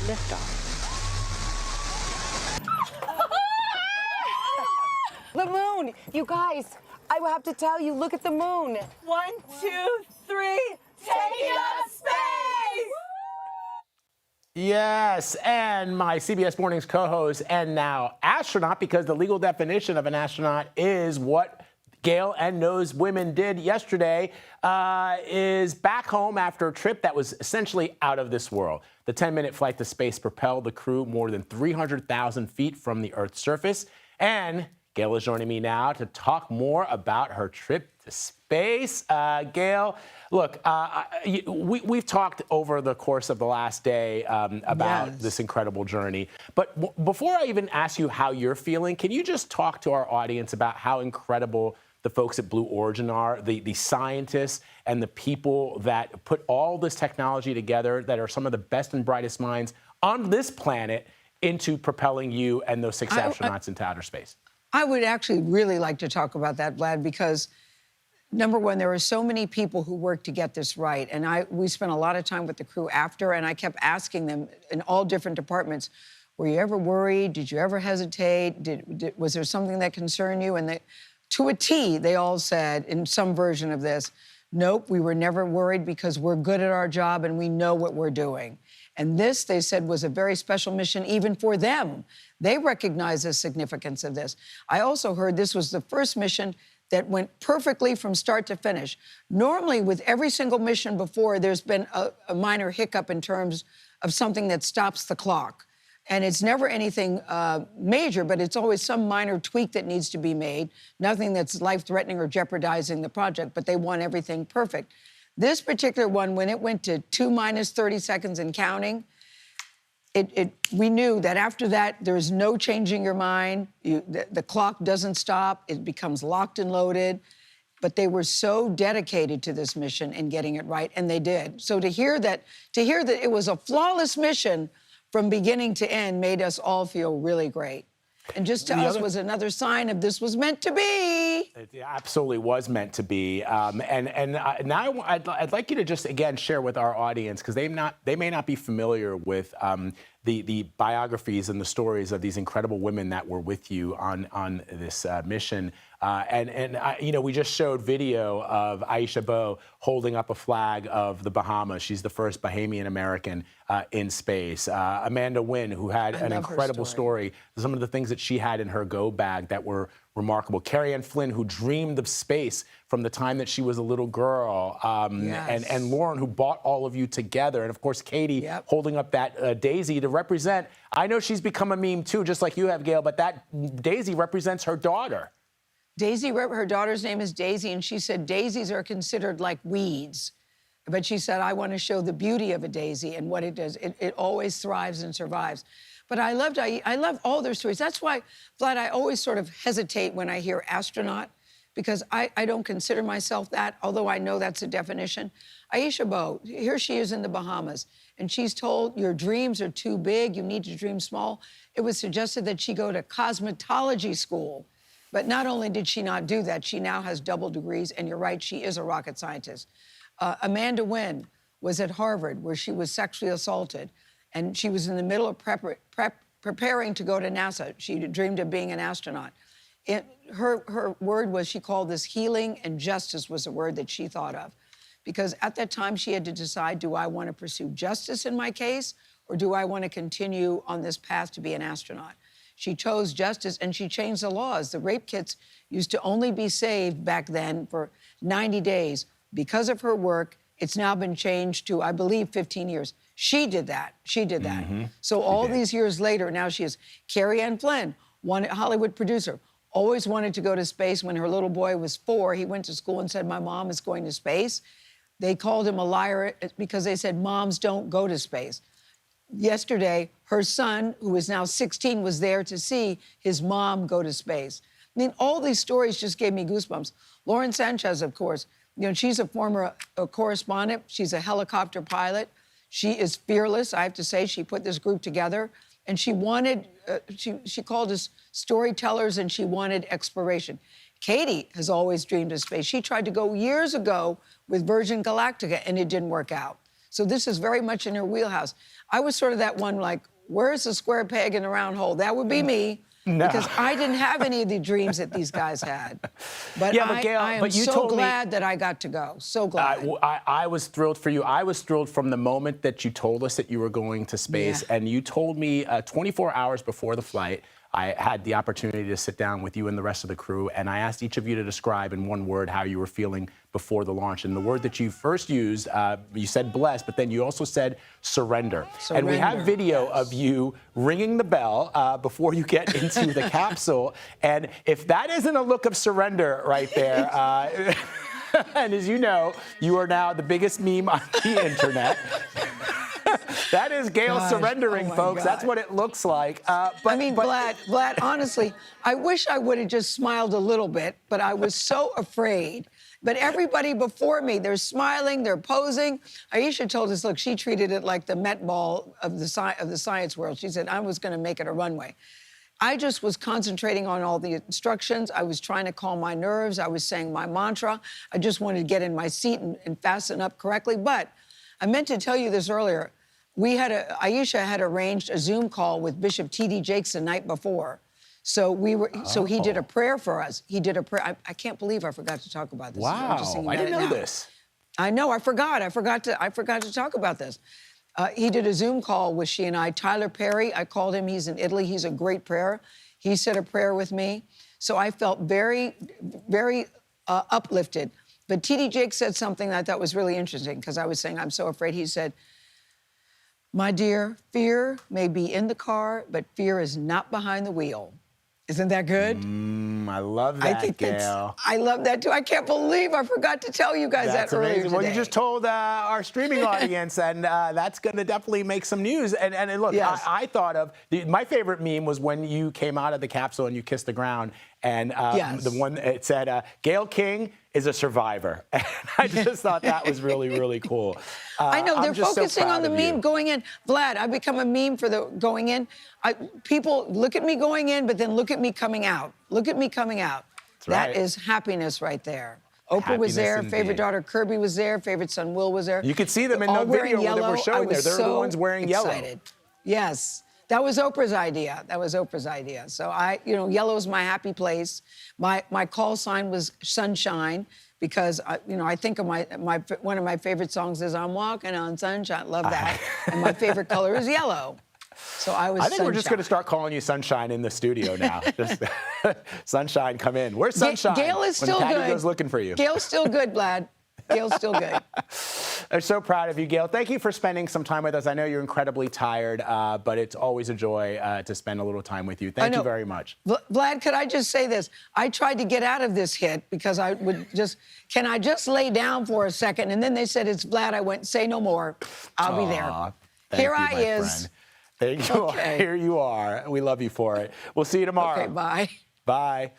Liftoff. The moon! You guys, I will have to tell you, look at the moon. 1, 2, 3, taking up space! Yes, and my CBS Mornings co-host and now astronaut, because the legal definition of an astronaut is what Gale and those women did yesterday, is back home after a trip that was essentially out of this world. The 10-minute flight to space propelled the crew more than 300,000 feet from the Earth's surface. And Gale is joining me now to talk more about her trip to space. Gale, look, we've talked over the course of the last day about this incredible journey. But before I even ask you how you're feeling, can you just talk to our audience about how incredible the folks at Blue Origin are, the scientists and the people that put all this technology together, that are some of the best and brightest minds on this planet, into propelling you and those 6 astronauts into outer space? I would actually really like to talk about that, Vlad, because number one, there are so many people who work to get this right. And we spent a lot of time with the crew after, and I kept asking them in all different departments, were you ever worried? Did you ever hesitate? Was there something that concerned you? And to a T, they all said in some version of this, nope, we were never worried because we're good at our job and we know what we're doing. And this, they said, was a very special mission even for them. They recognize the significance of this. I also heard this was the first mission that went perfectly from start to finish. Normally, with every single mission before, there's been a minor hiccup in terms of something that stops the clock. And it's never anything major, but it's always some minor tweak that needs to be made. Nothing that's life-threatening or jeopardizing the project, but they want everything perfect. This particular one, when it went to 2 minus 30 seconds and counting, we knew that after that, there's no changing your mind. The clock doesn't stop. It becomes locked and loaded. But they were so dedicated to this mission and getting it right, and they did. So to hear that it was a flawless mission from beginning to end made us all feel really great. And just to us was another sign of this was meant to be. It absolutely was meant to be. Now I'd like you to just, again, share with our audience, because they may not be familiar with the biographies and the stories of these incredible women that were with you on this mission. We just showed video of Aisha Bowe holding up a flag of the Bahamas. She's the first Bahamian American in space. Amanda Wynn, who had an incredible story. Some of the things that she had in her go bag that were remarkable. Carrie Ann Flynn, who dreamed of space from the time that she was a little girl. And Lauren, who brought all of you together. And of course, Katie holding up that daisy to represent. I know she's become a meme too, just like you have, Gale, but that daisy represents her daughter. Daisy, her daughter's name is Daisy, and she said daisies are considered like weeds. But she said, I want to show the beauty of a daisy and what it does. It always thrives and survives. But I love all their stories. That's why, Vlad, I always sort of hesitate when I hear astronaut, because I don't consider myself that, although I know that's a definition. Aisha Bowe, here she is in the Bahamas, and she's told your dreams are too big, you need to dream small. It was suggested that she go to cosmetology school. But not only did she not do that, she now has double degrees, and you're right, she is a rocket scientist. Amanda Wynn was at Harvard, where she was sexually assaulted, and she was in the middle of preparing to go to NASA. She dreamed of being an astronaut. Her word was, she called this healing, and justice was a word that she thought of. Because at that time, she had to decide, do I want to pursue justice in my case, or do I want to continue on this path to be an astronaut? She chose justice, and she changed the laws. The rape kits used to only be saved back then for 90 days. Because of her work, it's now been changed to, I believe, 15 years. She did that. She did that. So all these years later, now she is Carrie Ann Flynn, one Hollywood producer, always wanted to go to space. When her little boy was 4, he went to school and said, my mom is going to space. They called him a liar because they said, moms don't go to space. Yesterday, her son, who is now 16, was there to see his mom go to space. I mean, all these stories just gave me goosebumps. Lauren Sanchez, of course, she's a former correspondent. She's a helicopter pilot. She is fearless, I have to say. She put this group together, and she wanted, she called us storytellers, and she wanted exploration. Katie has always dreamed of space. She tried to go years ago with Virgin Galactica, and it didn't work out. So this is very much in her wheelhouse. I was sort of that one like, where's the square peg in the round hole? That would be me. No. Because I didn't have any of the dreams that these guys had. But Yeah, but Gayle, I am but you so told me- glad that I got to go. So glad. I was thrilled for you. I was thrilled from the moment that you told us that you were going to space, Yeah. and you told me 24 hours before the flight. I had the opportunity to sit down with you and the rest of the crew, and I asked each of you to describe in one word how you were feeling before the launch. And the word that you first used, you said blessed, but then you also said surrender. And we have video of you ringing the bell before you get into the capsule. And if that isn't a look of surrender right there, and as you know, you are now the biggest meme on the internet. That is Gayle surrendering, oh my folks. God. That's what it looks like. Vlad, honestly, I wish I would have just smiled a little bit, but I was so afraid. But everybody before me, they're smiling, they're posing. Aisha told us, look, she treated it like the Met Ball of the science world. She said, I was going to make it a runway. I just was concentrating on all the instructions. I was trying to calm my nerves. I was saying my mantra. I just wanted to get in my seat and fasten up correctly. But I meant to tell you this earlier. Aisha had arranged a Zoom call with Bishop T.D. Jakes the night before. So so he did a prayer for us. He did a prayer. I can't believe I forgot to talk about this. I'm just Wow, thinking I about didn't it know now. this. I know, I forgot to talk about this. He did a Zoom call with she and I. Tyler Perry, I called him, he's in Italy, he's a great prayer. He said a prayer with me. So I felt very, very uplifted. But T.D. Jakes said something that I thought was really interesting, because I was saying, I'm so afraid. He said, my dear, fear may be in the car, but fear is not behind the wheel. Isn't that good? I love that, Gayle. I love that too. I can't believe I forgot to tell you guys That's that earlier amazing. today. Well, you just told our streaming audience, and that's going to definitely make some news. And look, Yes. I thought of my favorite meme was when you came out of the capsule and you kissed the ground, and Yes. the one it said, "Gale King is a survivor." And I just thought that was really, really cool. I know, they're I'm just so focusing on proud the of you. meme going in. Vlad, I've become a meme for the going in. People look at me going in, but then look at me coming out. Look at me coming out. right. That is happiness right there. Oprah was Happiness there, indeed. favorite daughter Kirby was there, favorite son Will was there. You could see them in All the wearing video that yellow. we're showing I there. was They're the so ones wearing yellow. excited. Yes. That was Oprah's idea. That was Oprah's idea. So yellow is my happy place. My call sign was sunshine, because I think of one of my favorite songs is I'm Walking on Sunshine. Love that. And my favorite color is yellow. So I was I think we're just Sunshine. going to start calling you Sunshine in the studio now. Just Sunshine, come in. Where's Sunshine? Gayle is still when Patty good. goes looking for you. Gayle's still good, Vlad. Gayle's still good. I'm so proud of you, Gayle. Thank you for spending some time with us. I know you're incredibly tired, but it's always a joy to spend a little time with you. Thank you very much. Vlad, could I just say this? I tried to get out of this hit because can I just lay down for a second? And then they said, it's Vlad. I went, say no more. I'll be there. Thank Here you, I my is. friend. There you are. Okay. Here you are. We love you for it. We'll see you tomorrow. Okay, bye. Bye.